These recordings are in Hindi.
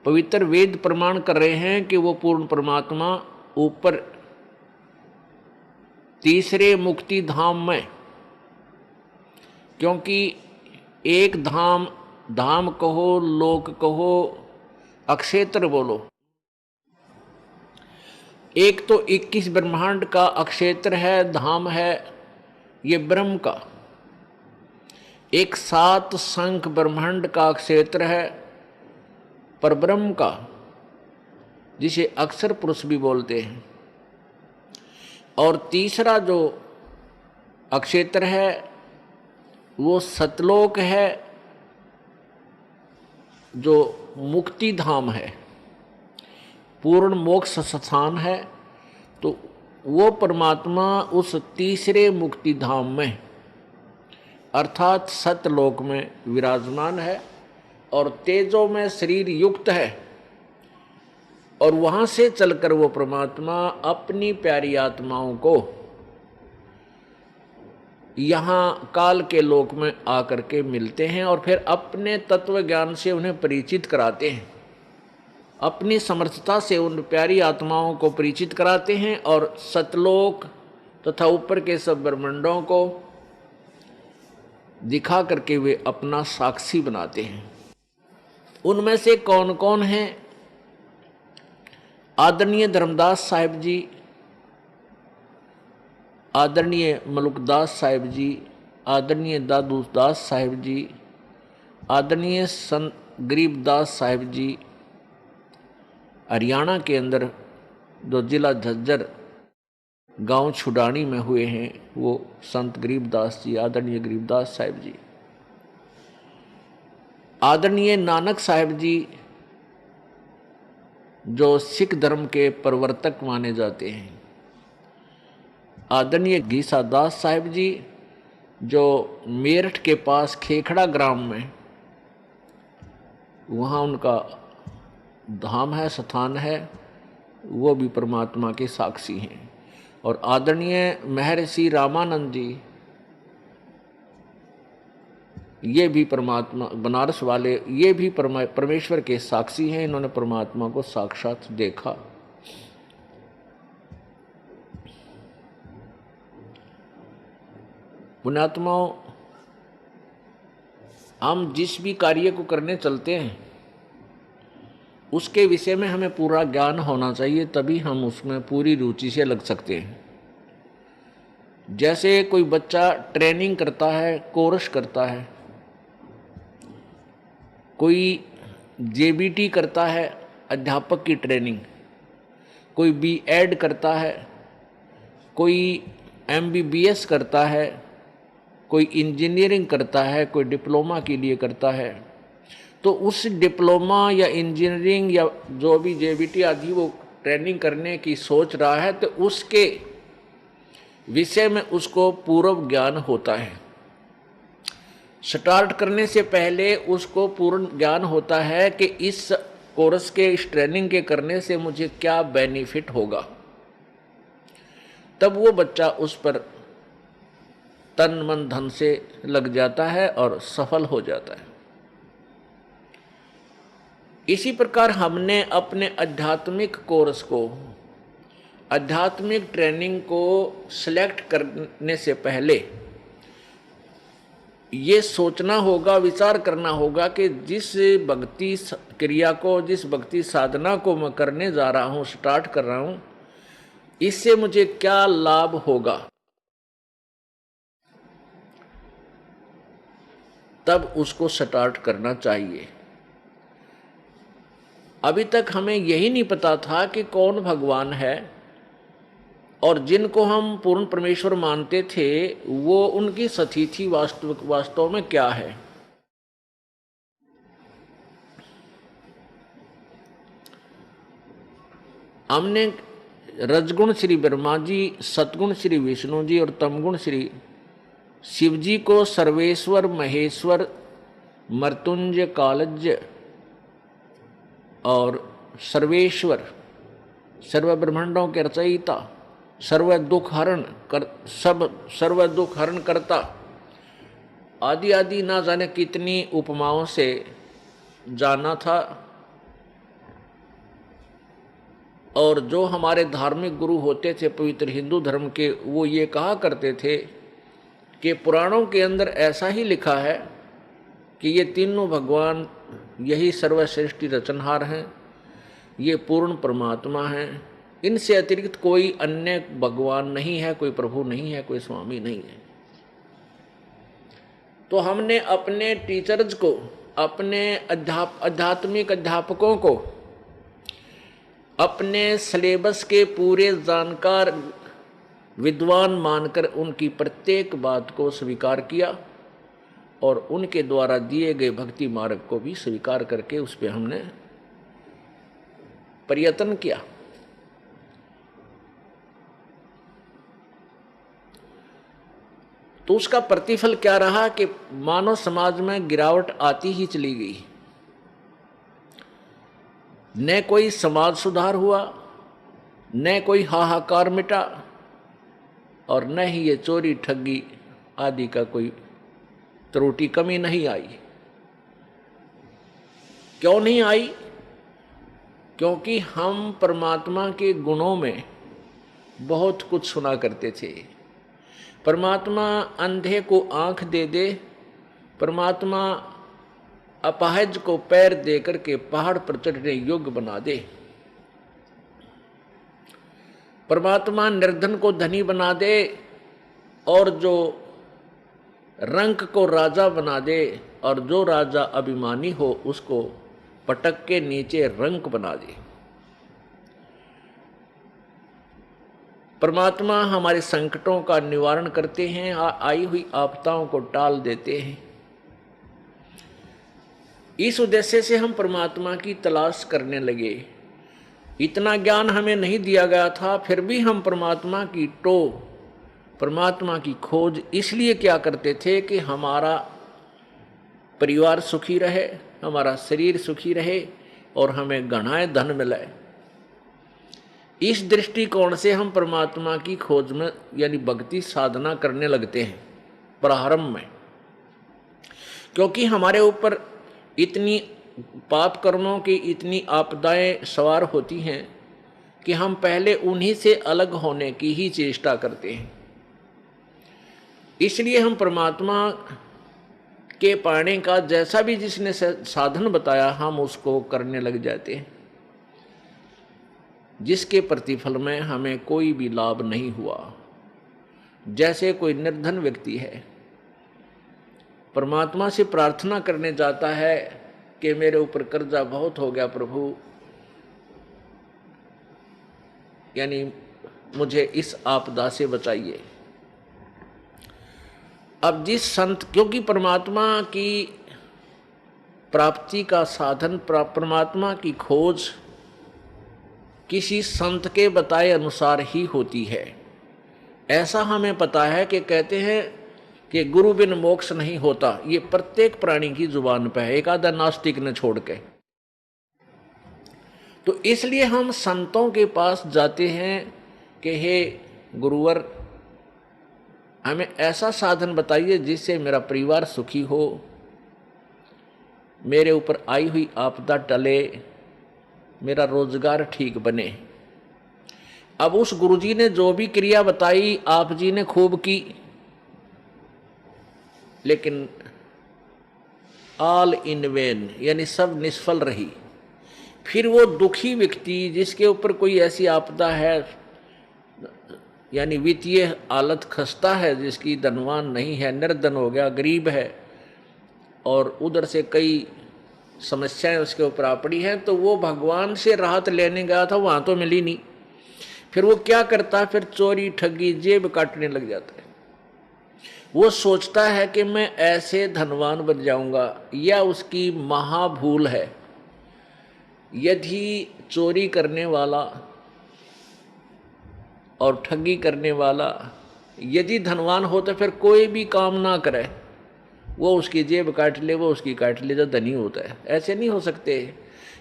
पवित्र वेद प्रमाण कर रहे हैं कि वो पूर्ण परमात्मा ऊपर तीसरे मुक्ति धाम में, क्योंकि एक धाम, धाम कहो, लोक कहो, अक्षेत्र बोलो, एक तो 21 ब्रह्मांड का अक्षेत्र है, धाम है ये ब्रह्म का। एक 7 संख ब्रह्मांड का क्षेत्र है परब्रह्म का, जिसे अक्षर पुरुष भी बोलते हैं। और तीसरा जो अक्षेत्र है वो सतलोक है, जो मुक्ति धाम है, पूर्ण मोक्ष स्थान है। तो वो परमात्मा उस तीसरे मुक्ति धाम में अर्थात सतलोक में विराजमान है और तेजो में शरीर युक्त है। और वहाँ से चलकर वो परमात्मा अपनी प्यारी आत्माओं को यहाँ काल के लोक में आकर के मिलते हैं और फिर अपने तत्व ज्ञान से उन्हें परिचित कराते हैं, अपनी समर्थता से उन प्यारी आत्माओं को परिचित कराते हैं और सतलोक तथा ऊपर के सब ब्रह्मांडों को दिखा करके वे अपना साक्षी बनाते हैं। उनमें से कौन कौन हैं? आदरणीय धर्मदास साहिब जी, आदरणीय मलुकदास साहिब जी, आदरणीय दादू दास साहिब जी, आदरणीय संत गरीबदास साहिब जी, हरियाणा के अंदर जो जिला झज्जर गांव छुडानी में हुए हैं वो संत गरीबदास जी, आदरणीय गरीबदास साहिब जी, आदरणीय नानक साहिब जी जो सिख धर्म के प्रवर्तक माने जाते हैं, आदरणीय गीसा दास साहिब जी जो मेरठ के पास खेखड़ा ग्राम में वहाँ उनका धाम है, स्थान है, वो भी परमात्मा के साक्षी हैं। और आदरणीय महर्षि रामानंद जी, ये भी परमात्मा बनारस वाले, ये भी परमेश्वर के साक्षी हैं। इन्होंने परमात्मा को साक्षात देखा। पुण्यात्माओं, हम जिस भी कार्य को करने चलते हैं उसके विषय में हमें पूरा ज्ञान होना चाहिए, तभी हम उसमें पूरी रुचि से लग सकते हैं। जैसे कोई बच्चा ट्रेनिंग करता है, कोर्स करता है, कोई जेबीटी करता है अध्यापक की ट्रेनिंग, कोई बीएड करता है, कोई एमबीबीएस करता है, कोई इंजीनियरिंग करता है, कोई डिप्लोमा के लिए करता है, तो उस डिप्लोमा या इंजीनियरिंग या जो भी जेबीटी आदि वो ट्रेनिंग करने की सोच रहा है तो उसके विषय में उसको पूर्व ज्ञान होता है। स्टार्ट करने से पहले उसको पूर्ण ज्ञान होता है कि इस कोर्स के, इस ट्रेनिंग के करने से मुझे क्या बेनिफिट होगा। तब वो बच्चा उस पर तन मन धन से लग जाता है और सफल हो जाता है। इसी प्रकार हमने अपने आध्यात्मिक कोर्स को, आध्यात्मिक ट्रेनिंग को सिलेक्ट करने से पहले ये सोचना होगा, विचार करना होगा कि जिस भक्ति क्रिया को, जिस भक्ति साधना को मैं करने जा रहा हूँ, स्टार्ट कर रहा हूँ, इससे मुझे क्या लाभ होगा। तब उसको स्टार्ट करना चाहिए। अभी तक हमें यही नहीं पता था कि कौन भगवान है और जिनको हम पूर्ण परमेश्वर मानते थे वो उनकी स्थिति वास्तव में क्या है। हमने रजगुण श्री ब्रह्मा जी, सतगुण श्री विष्णु जी और तमगुण श्री शिव जी को सर्वेश्वर, महेश्वर, मृत्युंजय, कालज्ञ और सर्वेश्वर, सर्व ब्रह्मांडों के रचयिता, सर्व दुख हरण करता आदि आदि ना जाने कितनी उपमाओं से जाना था। और जो हमारे धार्मिक गुरु होते थे पवित्र हिंदू धर्म के, वो ये कहा करते थे कि पुराणों के अंदर ऐसा ही लिखा है कि ये तीनों भगवान यही सर्वश्रेष्ठ रचनहार हैं, ये पूर्ण परमात्मा हैं, इनसे अतिरिक्त कोई अन्य भगवान नहीं है, कोई प्रभु नहीं है, कोई स्वामी नहीं है। तो हमने अपने टीचर्स को, अपने आध्यात्मिक अध्यापकों को अपने सिलेबस के पूरे जानकार विद्वान मानकर उनकी प्रत्येक बात को स्वीकार किया और उनके द्वारा दिए गए भक्ति मार्ग को भी स्वीकार करके उस पर हमने प्रयत्न किया। तो उसका प्रतिफल क्या रहा कि मानव समाज में गिरावट आती ही चली गई। न कोई समाज सुधार हुआ, न कोई हाहाकार मिटा, और न ही ये चोरी ठगी आदि का कोई त्रुटि कमी नहीं आई। क्यों नहीं आई? क्योंकि हम परमात्मा के गुणों में बहुत कुछ सुना करते थे। परमात्मा अंधे को आंख दे दे, परमात्मा अपाहिज को पैर दे करके पहाड़ पर चढ़ने योग्य बना दे, परमात्मा निर्धन को धनी बना दे और जो रंक को राजा बना दे, और जो राजा अभिमानी हो उसको पटक के नीचे रंक बना दे। परमात्मा हमारे संकटों का निवारण करते हैं, आई हुई आपदाओं को टाल देते हैं। इस उद्देश्य से हम परमात्मा की तलाश करने लगे। इतना ज्ञान हमें नहीं दिया गया था, फिर भी हम परमात्मा की परमात्मा की खोज इसलिए क्या करते थे कि हमारा परिवार सुखी रहे, हमारा शरीर सुखी रहे और हमें घनाए धन मिले। इस दृष्टिकोण से हम परमात्मा की खोज में यानी भक्ति साधना करने लगते हैं प्रारंभ में, क्योंकि हमारे ऊपर इतनी पाप कर्मों की इतनी आपदाएं सवार होती हैं कि हम पहले उन्हीं से अलग होने की ही चेष्टा करते हैं। इसलिए हम परमात्मा के पाने का जैसा भी जिसने साधन बताया हम उसको करने लग जाते हैं, जिसके प्रतिफल में हमें कोई भी लाभ नहीं हुआ। जैसे कोई निर्धन व्यक्ति है, परमात्मा से प्रार्थना करने जाता है कि मेरे ऊपर कर्जा बहुत हो गया प्रभु, यानी मुझे इस आपदा से बचाइए। अब जिस संत, क्योंकि परमात्मा की प्राप्ति का साधन, परमात्मा की खोज किसी संत के बताए अनुसार ही होती है। ऐसा हमें पता है कि कहते हैं कि गुरु बिन मोक्ष नहीं होता, ये प्रत्येक प्राणी की जुबान पे है, एक आधा नास्तिक ने छोड़ के। तो इसलिए हम संतों के पास जाते हैं कि हे गुरुवर, हमें ऐसा साधन बताइए जिससे मेरा परिवार सुखी हो, मेरे ऊपर आई हुई आपदा टले, मेरा रोजगार ठीक बने। अब उस गुरुजी ने जो भी क्रिया बताई आप जी ने खूब की, लेकिन ऑल इन वेन, यानी सब निष्फल रही। फिर वो दुखी व्यक्ति जिसके ऊपर कोई ऐसी आपदा है, यानी वित्तीय हालत खस्ता है, जिसकी धनवान नहीं है, निर्धन हो गया, गरीब है, और उधर से कई समस्याएं उसके ऊपर आ पड़ी हैं, तो वो भगवान से राहत लेने गया था, वहाँ तो मिली नहीं। फिर वो क्या करता है, फिर चोरी ठगी जेब काटने लग जाता है। वो सोचता है कि मैं ऐसे धनवान बन जाऊंगा, या उसकी महाभूल है। यदि चोरी करने वाला और ठगी करने वाला यदि धनवान हो तो फिर कोई भी काम ना करे, वो उसकी जेब काट ले, वो उसकी काट ले जो धनी होता है। ऐसे नहीं हो सकते,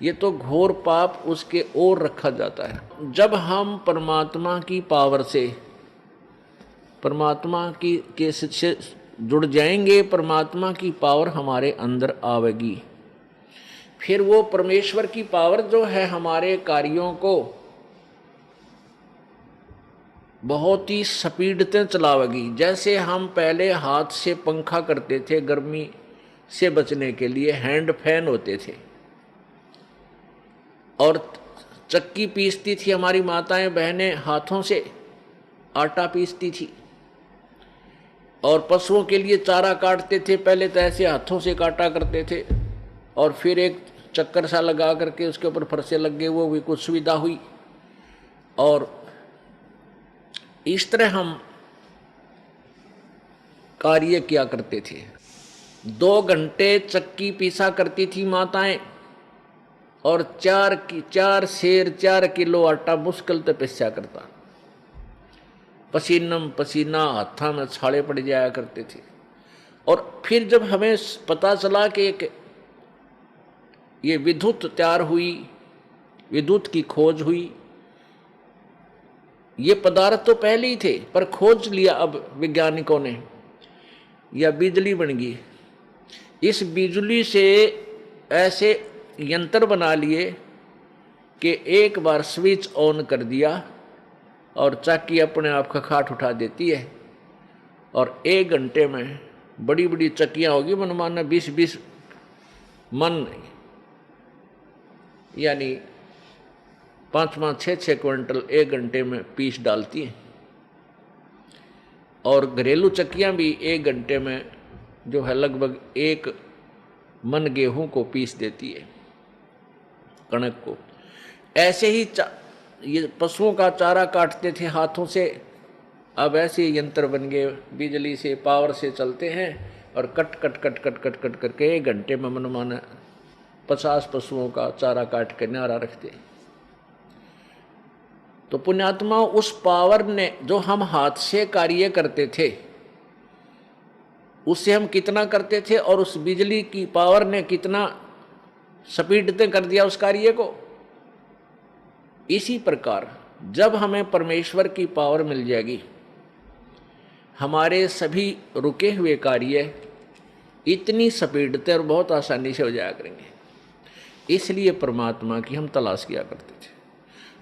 ये तो घोर पाप उसके ओर रखा जाता है। जब हम परमात्मा की पावर से, परमात्मा की के से जुड़ जाएंगे, परमात्मा की पावर हमारे अंदर आवेगी, फिर वो परमेश्वर की पावर जो है हमारे कार्यों को बहुत ही स्पीड से चलावेगी। जैसे हम पहले हाथ से पंखा करते थे, गर्मी से बचने के लिए हैंड फैन होते थे, और चक्की पीसती थी हमारी माताएं बहनें, हाथों से आटा पीसती थी, और पशुओं के लिए चारा काटते थे, पहले तो ऐसे हाथों से काटा करते थे, और फिर एक चक्कर सा लगा करके उसके ऊपर फरसे लग गए, वो भी कुछ सुविधा हुई। और इस तरह हम कार्य किया करते थे। 2 घंटे चक्की पीसा करती थी माताएं, और 4 सेर 4 किलो आटा मुश्किल से पिसा करता। पसीनम पसीना, हाथा में छाले पड़ जाया करते थे। और फिर जब हमें पता चला कि ये विद्युत तैयार हुई, विद्युत की खोज हुई, ये पदार्थ तो पहले ही थे पर खोज लिया अब वैज्ञानिकों ने, या बिजली बन गई। इस बिजली से ऐसे यंत्र बना लिए कि एक बार स्विच ऑन कर दिया और चक्की अपने आप खखाट उठा देती है, और 1 घंटे में बड़ी बड़ी चक्कियाँ होगी मनमाना 20-20 मन, यानी 5-5, 6-6 क्विंटल 1 घंटे में पीस डालती हैं। और घरेलू चक्कियाँ भी 1 घंटे में जो है लगभग 1 मन गेहूं को पीस देती है, कणक को। ऐसे ही ये पशुओं का चारा काटते थे हाथों से, अब ऐसे यंत्र बन गए, बिजली से पावर से चलते हैं, और cut cut cut cut cut cut करके 1 घंटे में मनमाना 50 पशुओं का चारा काट कर न्यारा रखते। तो पुण्यात्मा, उस पावर ने जो हम हाथ से कार्य करते थे उससे हम कितना करते थे, और उस बिजली की पावर ने कितना स्पीड से कर दिया उस कार्य को। इसी प्रकार जब हमें परमेश्वर की पावर मिल जाएगी, हमारे सभी रुके हुए कार्य इतनी स्पीड से और बहुत आसानी से हो जाया करेंगे। इसलिए परमात्मा की हम तलाश किया करते थे।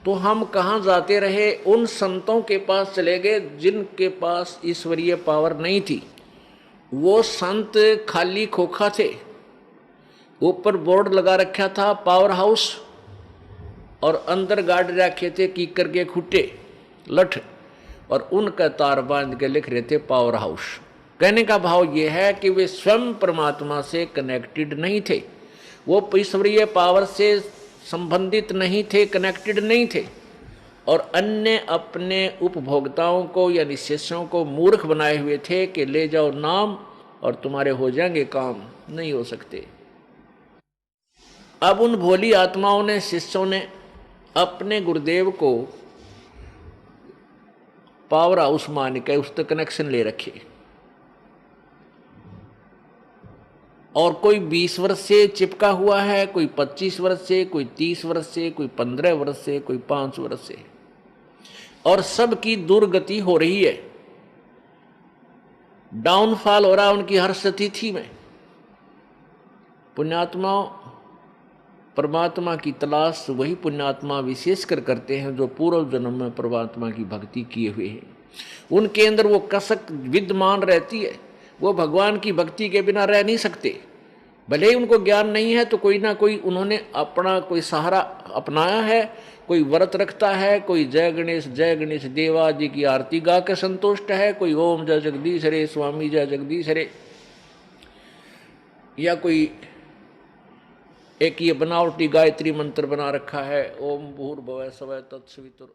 तो हम कहाँ जाते रहे? उन संतों के पास चले गए जिनके पास ईश्वरीय पावर नहीं थी। वो संत खाली खोखा थे, ऊपर बोर्ड लगा रखा था पावर हाउस, और अंदर गाड़ रखे थे कीकर के खुट्टे लठ, और उनका तार बांध के लिख रहे थे पावर हाउस। कहने का भाव ये है कि वे स्वयं परमात्मा से कनेक्टेड नहीं थे, वो ईश्वरीय पावर से संबंधित नहीं थे, कनेक्टेड नहीं थे, और अन्य अपने उपभोक्ताओं को यानी शिष्यों को मूर्ख बनाए हुए थे कि ले जाओ नाम और तुम्हारे हो जाएंगे काम। नहीं हो सकते। अब उन भोली आत्माओं ने, शिष्यों ने अपने गुरुदेव को पावर हाउस मान के उससे कनेक्शन ले रखे, और कोई 20 वर्ष से चिपका हुआ है, कोई 25 वर्ष से, कोई 30 वर्ष से, कोई 15 वर्ष से, कोई 5 वर्ष से, और सबकी दुर्गति हो रही है, डाउनफॉल हो रहा है उनकी हर स्थिति में। पुण्यात्मा, परमात्मा की तलाश वही पुण्यात्मा विशेषकर करते हैं जो पूर्व जन्म में परमात्मा की भक्ति किए हुए हैं। उनके अंदर वो कसक विद्यमान रहती है, वो भगवान की भक्ति के बिना रह नहीं सकते। भले ही उनको ज्ञान नहीं है तो कोई ना कोई उन्होंने अपना कोई सहारा अपनाया है, कोई व्रत रखता है, कोई जय गणेश देवा जी की आरती गा के संतुष्ट है, कोई ओम जय जगदीश हरे स्वामी जय जगदीश हरे, या कोई एक ये बनावटी गायत्री मंत्र बना रखा है, ओम भूर्भुवः स्वः तत्सवितुर्